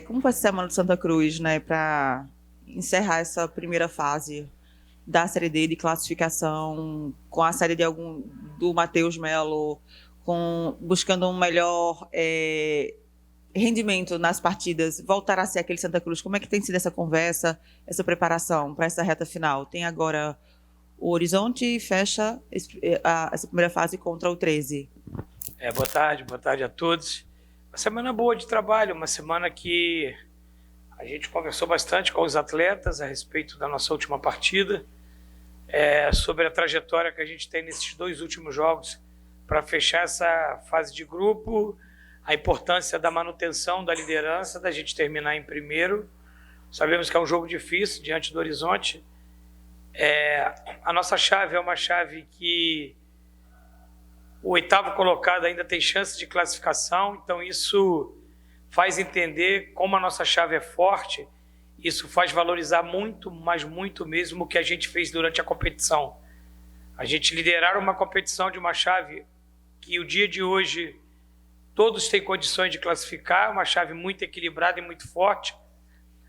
Como vai ser a semana do Santa Cruz, né, para encerrar essa primeira fase da Série D de classificação, com a série do Matheus Melo, buscando um melhor rendimento nas partidas, voltar a ser aquele Santa Cruz? Como é que tem sido essa conversa, essa preparação para essa reta final? Tem agora o Horizonte e fecha essa primeira fase contra o 13. Boa tarde a todos. Uma semana boa de trabalho, uma semana que a gente conversou bastante com os atletas a respeito da nossa última partida, sobre a trajetória que a gente tem nesses 2 últimos jogos para fechar essa fase de grupo, a importância da manutenção da liderança, da gente terminar em primeiro. Sabemos que é um jogo difícil diante do Horizonte. A nossa chave é uma chave que o 8º colocado ainda tem chance de classificação, então isso faz entender como a nossa chave é forte, isso faz valorizar muito, mas muito mesmo o que a gente fez durante a competição. A gente liderar uma competição de uma chave que o dia de hoje todos têm condições de classificar, uma chave muito equilibrada e muito forte.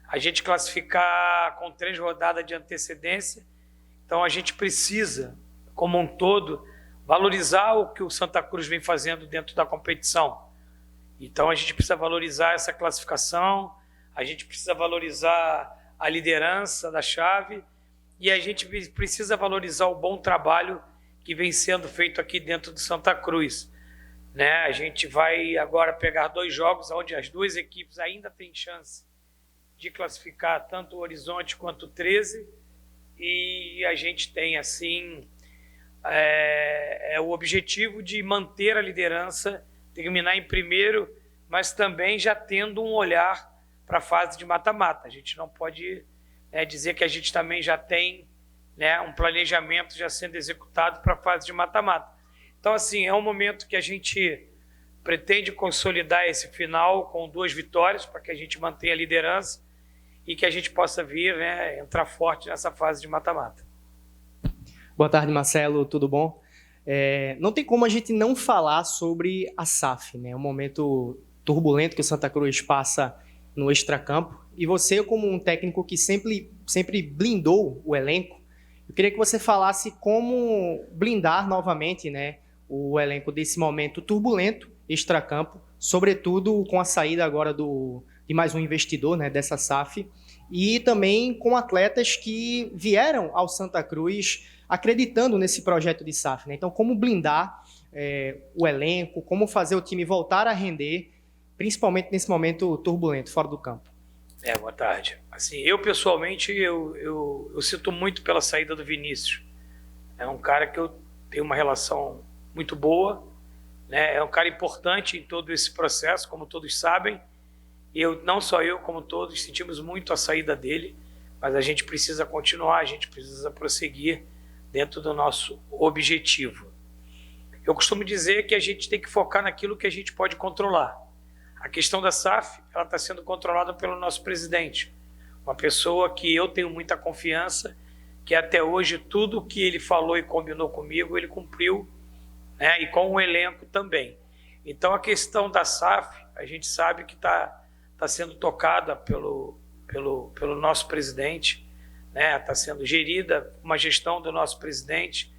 A gente classificar com 3 rodadas de antecedência, então a gente precisa, como um todo, valorizar o que o Santa Cruz vem fazendo dentro da competição. Então a gente precisa valorizar essa classificação, a gente precisa valorizar a liderança da chave e a gente precisa valorizar o bom trabalho que vem sendo feito aqui dentro do Santa Cruz. A gente vai agora pegar 2 jogos onde as 2 equipes ainda têm chance de classificar tanto o Horizonte quanto o 13 e a gente tem assim o objetivo de manter a liderança, terminar em primeiro, mas também já tendo um olhar para a fase de mata-mata. A gente não pode dizer que a gente também já tem um planejamento já sendo executado para a fase de mata-mata. Então, assim, é um momento que a gente pretende consolidar esse final com 2 vitórias para que a gente mantenha a liderança e que a gente possa vir entrar forte nessa fase de mata-mata. Boa tarde, Marcelo, tudo bom? Não tem como a gente não falar sobre a SAF, né? Um momento turbulento que o Santa Cruz passa no extracampo. E você, como um técnico que sempre blindou o elenco, eu queria que você falasse como blindar novamente, né, o elenco desse momento turbulento, extracampo, sobretudo com a saída agora de mais um investidor, né, dessa SAF, e também com atletas que vieram ao Santa Cruz acreditando nesse projeto de SAF, né? Então, como blindar o elenco, como fazer o time voltar a render, principalmente nesse momento turbulento, fora do campo. Boa tarde. Assim, eu pessoalmente, eu sinto muito pela saída do Vinícius. É um cara que eu tenho uma relação muito boa, né? É um cara importante em todo esse processo, como todos sabem. Não só eu, como todos, sentimos muito a saída dele, mas a gente precisa continuar, a gente precisa prosseguir dentro do nosso objetivo. Eu costumo dizer que a gente tem que focar naquilo que a gente pode controlar. A questão da SAF, ela está sendo controlada pelo nosso presidente, uma pessoa que eu tenho muita confiança, que até hoje tudo que ele falou e combinou comigo, ele cumpriu, né? E com o elenco também. Então a questão da SAF, a gente sabe que está sendo tocada pelo nosso presidente, né? Está sendo gerida uma gestão do nosso presidente.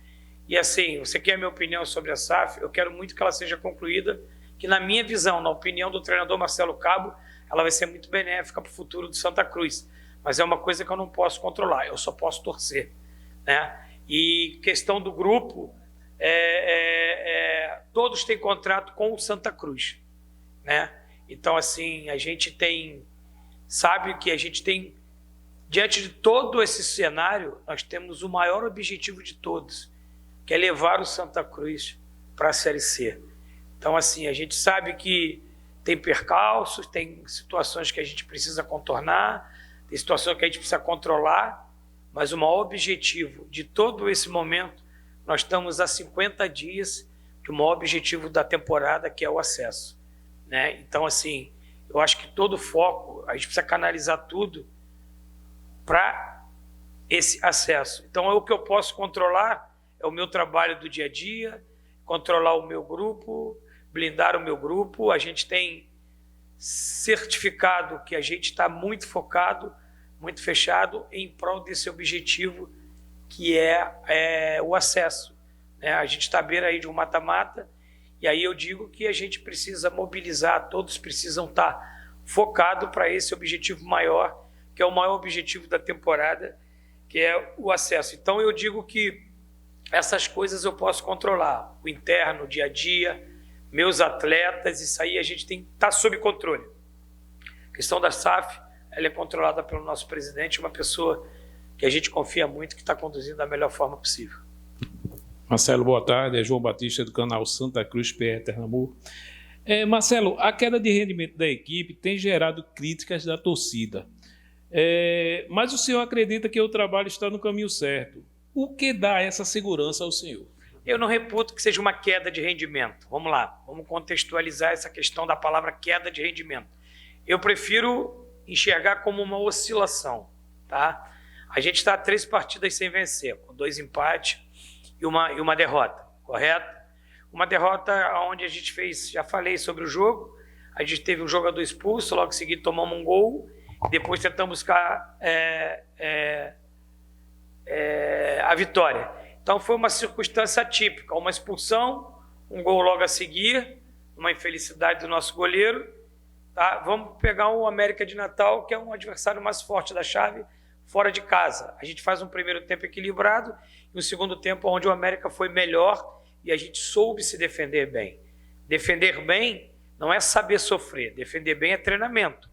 E assim, você quer a minha opinião sobre a SAF? Eu quero muito que ela seja concluída, que na minha visão, na opinião do treinador Marcelo Cabo, ela vai ser muito benéfica para o futuro do Santa Cruz. Mas é uma coisa que eu não posso controlar, eu só posso torcer, né? E questão do grupo, todos têm contrato com o Santa Cruz, né? Então, assim, a gente sabe que a gente tem, diante de todo esse cenário, nós temos o maior objetivo de todos, que é levar o Santa Cruz para a Série C. Então, assim, a gente sabe que tem percalços, tem situações que a gente precisa contornar, tem situações que a gente precisa controlar, mas o maior objetivo de todo esse momento, nós estamos há 50 dias do maior objetivo da temporada, que é o acesso, né? Então, assim, eu acho que todo o foco, a gente precisa canalizar tudo para esse acesso. Então, o que eu posso controlar é o meu trabalho do dia a dia, controlar o meu grupo, blindar o meu grupo. A gente tem certificado que a gente está muito focado, muito fechado em prol desse objetivo que é o acesso, né? A gente está à beira aí de um mata-mata, e aí eu digo que a gente precisa mobilizar, todos precisam estar focados para esse objetivo maior, que é o maior objetivo da temporada, que é o acesso. Então eu digo que essas coisas eu posso controlar, o interno, o dia a dia, meus atletas, isso aí a gente tem que estar sob controle. A questão da SAF, ela é controlada pelo nosso presidente, uma pessoa que a gente confia muito, que está conduzindo da melhor forma possível. Marcelo, boa tarde. É João Batista, do canal Santa Cruz PR Pernambuco. Marcelo, a queda de rendimento da equipe tem gerado críticas da torcida. Mas o senhor acredita que o trabalho está no caminho certo. O que dá essa segurança ao senhor? Eu não reputo que seja uma queda de rendimento. Vamos lá, vamos contextualizar essa questão da palavra queda de rendimento. Eu prefiro enxergar como uma oscilação, tá? A gente está a 3 partidas sem vencer, com 2 empates e uma derrota, correto? Uma derrota onde a gente fez, já falei sobre o jogo, a gente teve um jogador expulso, logo em seguida tomamos um gol, depois tentamos buscar a vitória. Então foi uma circunstância atípica, uma expulsão, um gol logo a seguir, uma infelicidade do nosso goleiro. Tá? Vamos pegar o América de Natal, que é um adversário mais forte da chave, fora de casa. A gente faz um primeiro tempo equilibrado e um segundo tempo onde o América foi melhor e a gente soube se defender bem. Defender bem não é saber sofrer, defender bem é treinamento.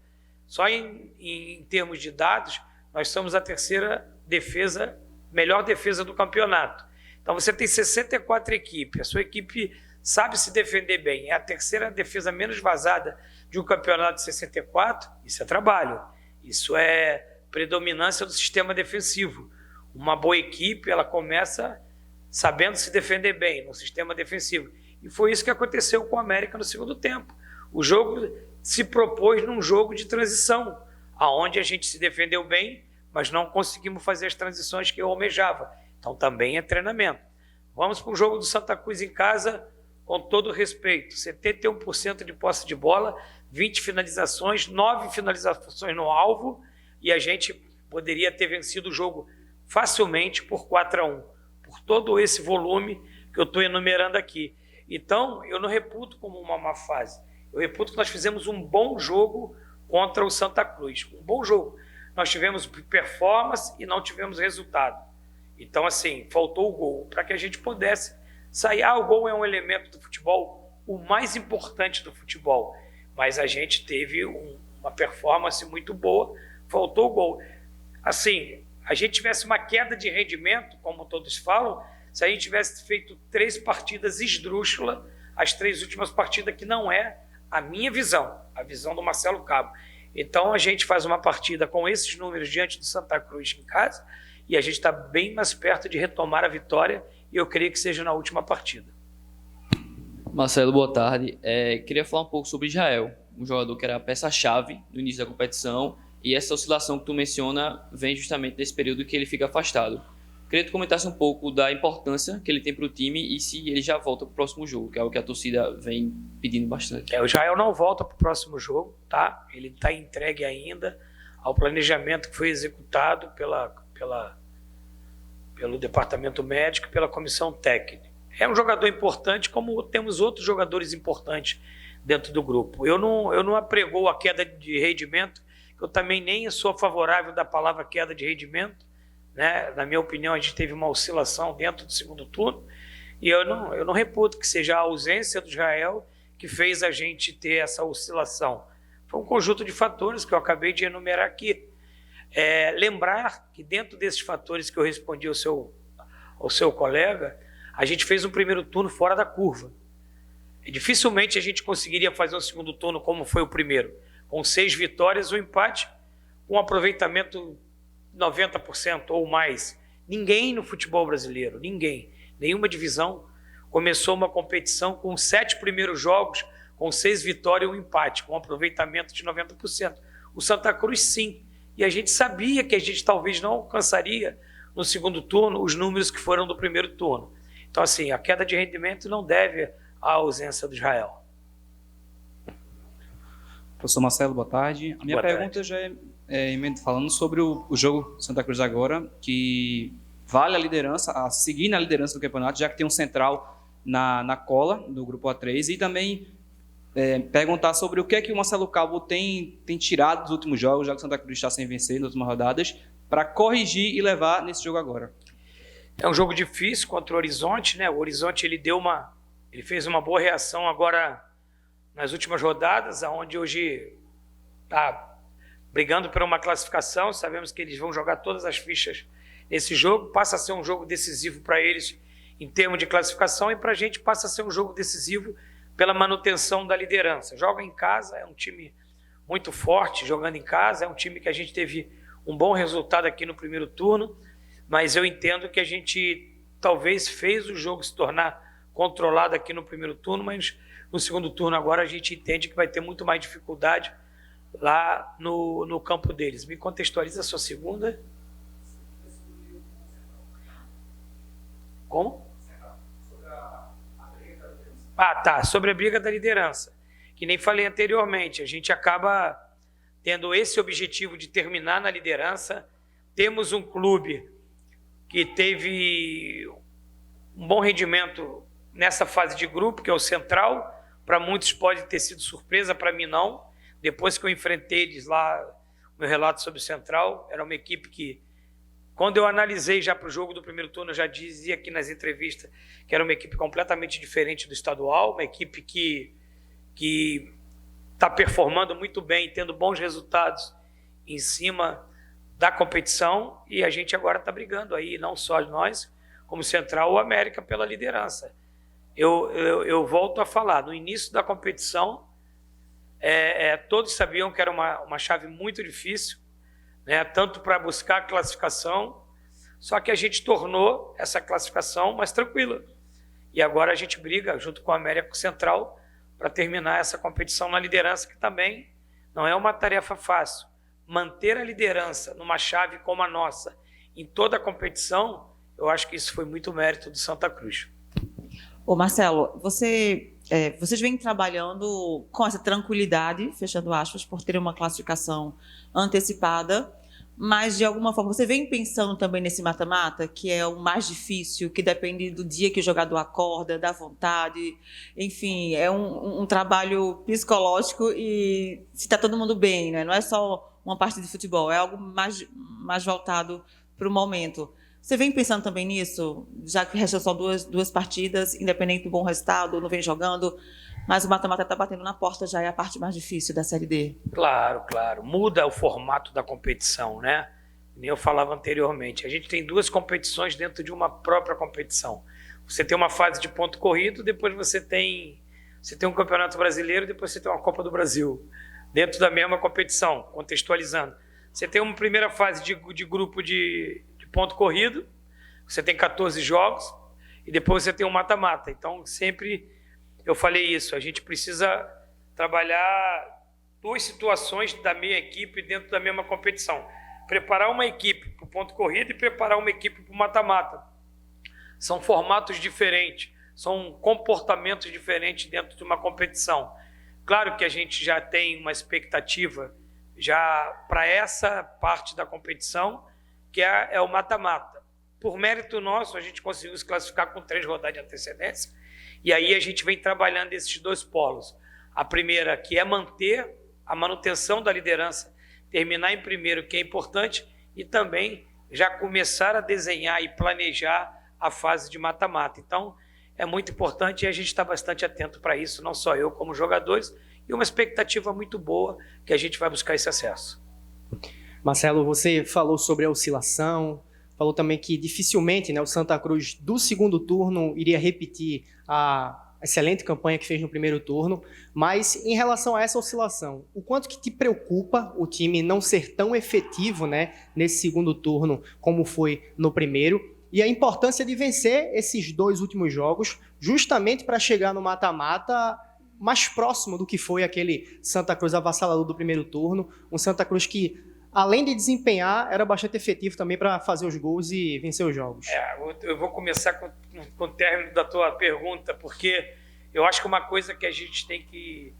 Só em termos de dados, nós somos a 3ª defesa, melhor defesa do campeonato. Então você tem 64 equipes, a sua equipe sabe se defender bem, é a 3ª defesa menos vazada de um campeonato de 64, isso é trabalho, isso é predominância do sistema defensivo. Uma boa equipe, ela começa sabendo se defender bem no sistema defensivo. E foi isso que aconteceu com o América no segundo tempo. O jogo se propôs num jogo de transição, aonde a gente se defendeu bem, mas não conseguimos fazer as transições que eu almejava. Então também é treinamento. Vamos para o jogo do Santa Cruz em casa, com todo respeito. 71% de posse de bola, 20 finalizações, 9 finalizações no alvo, e a gente poderia ter vencido o jogo facilmente por 4-1, por todo esse volume que eu estou enumerando aqui. Então, eu não reputo como uma má fase. Eu reputo que nós fizemos um bom jogo contra o Santa Cruz. Um bom jogo. Nós tivemos performance e não tivemos resultado. Então, assim, faltou o gol para que a gente pudesse sair. O gol é um elemento do futebol, o mais importante do futebol. Mas a gente teve uma performance muito boa, faltou o gol. Assim, a gente tivesse uma queda de rendimento, como todos falam, se a gente tivesse feito 3 partidas esdrúxulas, as 3 últimas partidas, que não é a minha visão, a visão do Marcelo Cabo. Então a gente faz uma partida com esses números diante do Santa Cruz em casa e a gente está bem mais perto de retomar a vitória e eu creio que seja na última partida. Marcelo, boa tarde. Queria falar um pouco sobre Israel, um jogador que era a peça-chave no início da competição, e essa oscilação que tu menciona vem justamente desse período que ele fica afastado. Queria que tu comentasse um pouco da importância que ele tem para o time e se ele já volta para o próximo jogo, que é o que a torcida vem pedindo bastante. O Israel não volta para o próximo jogo, tá? Ele está entregue ainda ao planejamento que foi executado pelo departamento médico e pela comissão técnica. É um jogador importante, como temos outros jogadores importantes dentro do grupo. Eu não apregou a queda de rendimento, que eu também nem sou favorável da palavra queda de rendimento, né? Na minha opinião, a gente teve uma oscilação dentro do segundo turno, e eu não reputo que seja a ausência do Israel que fez a gente ter essa oscilação. Foi um conjunto de fatores que eu acabei de enumerar aqui. Lembrar que dentro desses fatores que eu respondi ao seu colega, a gente fez um primeiro turno fora da curva. E dificilmente a gente conseguiria fazer um segundo turno como foi o primeiro, com 6 vitórias, um empate, com um aproveitamento 90% ou mais. Ninguém no futebol brasileiro, nenhuma divisão começou uma competição com 7 primeiros jogos, com 6 vitórias e um empate, com um aproveitamento de 90%. O Santa Cruz, sim. E a gente sabia que a gente talvez não alcançaria no segundo turno os números que foram do primeiro turno. Então, assim, a queda de rendimento não deve à ausência do Israel. Professor Marcelo, boa tarde. A minha Boa pergunta tarde. já falando sobre o jogo Santa Cruz agora, que vale a liderança, a seguir na liderança do campeonato, já que tem um central na cola do grupo A3, e também perguntar sobre o que é que o Marcelo Cabo tem tirado dos últimos jogos, já que o Santa Cruz está sem vencer nas últimas rodadas, para corrigir e levar nesse jogo agora. É um jogo difícil contra o Horizonte, né? O Horizonte ele fez uma boa reação agora nas últimas rodadas, aonde hoje está brigando por uma classificação. Sabemos que eles vão jogar todas as fichas nesse jogo. Passa a ser um jogo decisivo para eles em termos de classificação, e para a gente passa a ser um jogo decisivo pela manutenção da liderança. Joga em casa, é um time muito forte jogando em casa, é um time que a gente teve um bom resultado aqui no primeiro turno, mas eu entendo que a gente talvez fez o jogo se tornar controlado aqui no primeiro turno, mas no segundo turno agora a gente entende que vai ter muito mais dificuldade lá no campo deles. Me contextualiza a sua segunda. Como? Tá. Sobre a briga da liderança. Que nem falei anteriormente, a gente acaba tendo esse objetivo de terminar na liderança. Temos um clube que teve um bom rendimento nessa fase de grupo, que é o Central. Para muitos pode ter sido surpresa, para mim não. Depois que eu enfrentei eles lá, meu relato sobre o Central, era uma equipe que, quando eu analisei já para o jogo do primeiro turno, eu já dizia aqui nas entrevistas que era uma equipe completamente diferente do estadual, uma equipe que está performando muito bem, tendo bons resultados em cima da competição, e a gente agora está brigando aí, não só nós, como Central ou América, pela liderança. Eu volto a falar, no início da competição, todos sabiam que era uma chave muito difícil, né, tanto para buscar a classificação, só que a gente tornou essa classificação mais tranquila. E agora a gente briga junto com a América e com o Central para terminar essa competição na liderança, que também não é uma tarefa fácil. Manter a liderança numa chave como a nossa em toda a competição, eu acho que isso foi muito mérito do Santa Cruz. Ô Marcelo, vocês vêm trabalhando com essa tranquilidade, fechando aspas, por ter uma classificação antecipada, mas de alguma forma você vem pensando também nesse mata-mata, que é o mais difícil, que depende do dia que o jogador acorda, da vontade, enfim, é um trabalho psicológico, e se está todo mundo bem, né? Não é só uma partida de futebol, é algo mais voltado para o momento. Você vem pensando também nisso, já que restam só duas partidas, independente do bom resultado, não vem jogando, mas o mata-mata está batendo na porta, já é a parte mais difícil da Série D. Claro. Muda o formato da competição, né? Nem eu falava anteriormente. A gente tem duas competições dentro de uma própria competição. Você tem uma fase de ponto corrido, depois você tem um Campeonato Brasileiro, depois você tem uma Copa do Brasil, dentro da mesma competição, contextualizando. Você tem uma primeira fase de grupo de ponto corrido, você tem 14 jogos, e depois você tem um mata-mata. Então, sempre eu falei isso, a gente precisa trabalhar duas situações da minha equipe dentro da mesma competição. Preparar uma equipe para o ponto corrido e preparar uma equipe para o mata-mata. São formatos diferentes, são comportamentos diferentes dentro de uma competição. Claro que a gente já tem uma expectativa já para essa parte da competição, que é o mata-mata. Por mérito nosso, a gente conseguiu se classificar com 3 rodadas de antecedência, e aí a gente vem trabalhando esses dois polos. A primeira, que é manter a manutenção da liderança, terminar em primeiro, que é importante, e também já começar a desenhar e planejar a fase de mata-mata. Então, é muito importante, e a gente está bastante atento para isso, não só eu como jogadores, e uma expectativa muito boa que a gente vai buscar esse acesso. Marcelo, você falou sobre a oscilação, falou também que dificilmente, né, o Santa Cruz do segundo turno iria repetir a excelente campanha que fez no primeiro turno, mas em relação a essa oscilação, o quanto que te preocupa o time não ser tão efetivo, né, nesse segundo turno como foi no primeiro, e a importância de vencer esses 2 últimos jogos justamente para chegar no mata-mata mais próximo do que foi aquele Santa Cruz avassalador do primeiro turno, um Santa Cruz que, além de desempenhar, era bastante efetivo também para fazer os gols e vencer os jogos. Eu vou começar com o término da tua pergunta, porque eu acho que uma coisa que a gente tem que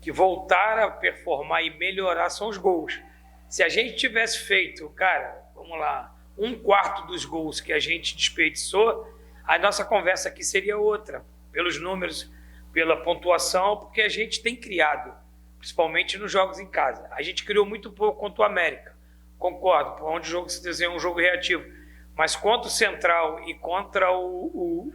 que voltaram a performar e melhorar são os gols. Se a gente tivesse feito, cara, vamos lá, 1/4 dos gols que a gente desperdiçou, a nossa conversa aqui seria outra, pelos números, pela pontuação, porque a gente tem criado, principalmente nos jogos em casa. A gente criou muito pouco contra o América, concordo, por onde o jogo se desenha um jogo reativo, mas contra o Central e contra o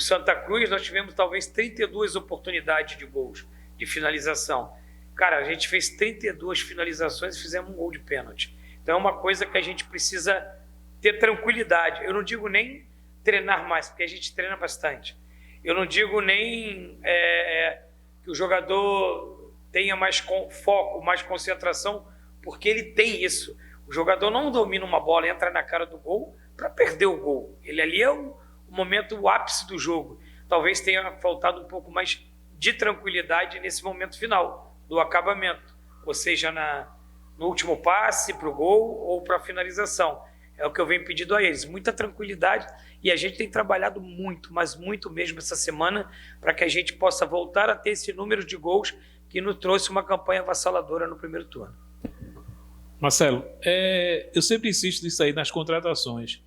Santa Cruz, nós tivemos talvez 32 oportunidades de gols, de finalização. Cara, a gente fez 32 finalizações e fizemos um gol de pênalti. Então é uma coisa que a gente precisa ter tranquilidade. Eu não digo nem treinar mais, porque a gente treina bastante. Eu não digo nem que o jogador tenha mais foco, mais concentração, porque ele tem isso. O jogador não domina uma bola, entra na cara do gol para perder o gol. Ele ali é o momento, o ápice do jogo. Talvez tenha faltado um pouco mais de tranquilidade nesse momento final, do acabamento. Ou seja, no último passe para o gol ou para a finalização. É o que eu venho pedindo a eles. Muita tranquilidade, e a gente tem trabalhado muito, mas muito mesmo essa semana, para que a gente possa voltar a ter esse número de gols que nos trouxe uma campanha avassaladora no primeiro turno. Marcelo, eu sempre insisto nisso aí nas contratações.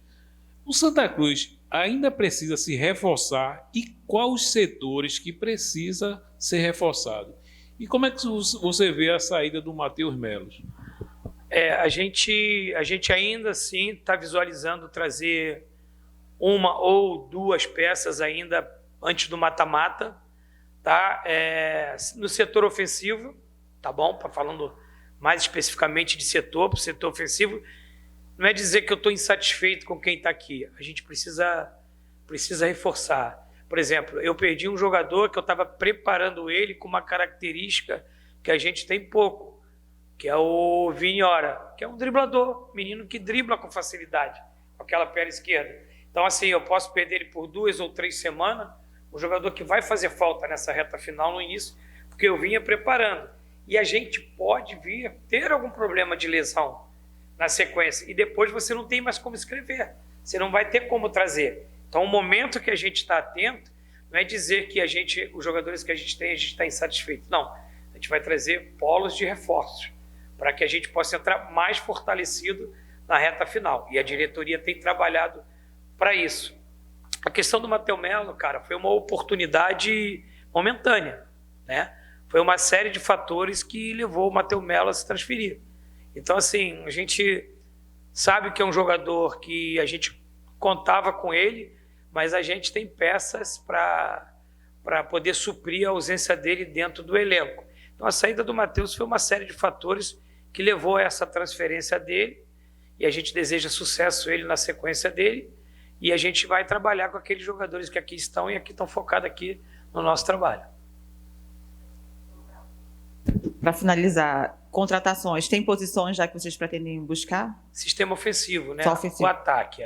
O Santa Cruz ainda precisa se reforçar, e quais os setores que precisa ser reforçado? E como é que você vê a saída do Matheus Melo? A gente ainda assim está visualizando trazer uma ou duas peças ainda antes do mata-mata, tá? No setor ofensivo, tá bom? Falando mais especificamente de setor, para o setor ofensivo, não é dizer que eu estou insatisfeito com quem está aqui. A gente precisa reforçar. Por exemplo, eu perdi um jogador que eu estava preparando ele com uma característica que a gente tem pouco, que é o Vinhora, que é um driblador, menino que dribla com facilidade, com aquela perna esquerda. Então, assim, eu posso perder ele por 2 ou 3 semanas, um jogador que vai fazer falta nessa reta final no início, porque eu vinha preparando. E a gente pode vir ter algum problema de lesão na sequência, e depois você não tem mais como escrever, você não vai ter como trazer. Então, o momento que a gente está atento, não é dizer que os jogadores que a gente está insatisfeito. Não, a gente vai trazer polos de reforços, para que a gente possa entrar mais fortalecido na reta final. E a diretoria tem trabalhado para isso. A questão do Matheus Melo, cara, foi uma oportunidade momentânea, né? Foi uma série de fatores que levou o Matheus Melo a se transferir. Então, assim, a gente sabe que é um jogador que a gente contava com ele, mas a gente tem peças para poder suprir a ausência dele dentro do elenco. Então, a saída do Matheus foi uma série de fatores que levou a essa transferência dele, e a gente deseja sucesso a ele na sequência dele, e a gente vai trabalhar com aqueles jogadores que aqui estão e aqui estão focados aqui no nosso trabalho. Para finalizar, contratações, tem posições já que vocês pretendem buscar? Sistema ofensivo, né? Só ofensivo. O ataque,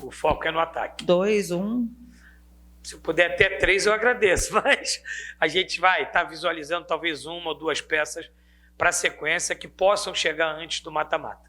o foco é no ataque. 2, 1... Se puder até 3, eu agradeço, mas a gente vai estar visualizando talvez 1 ou 2 peças para a sequência que possam chegar antes do mata-mata.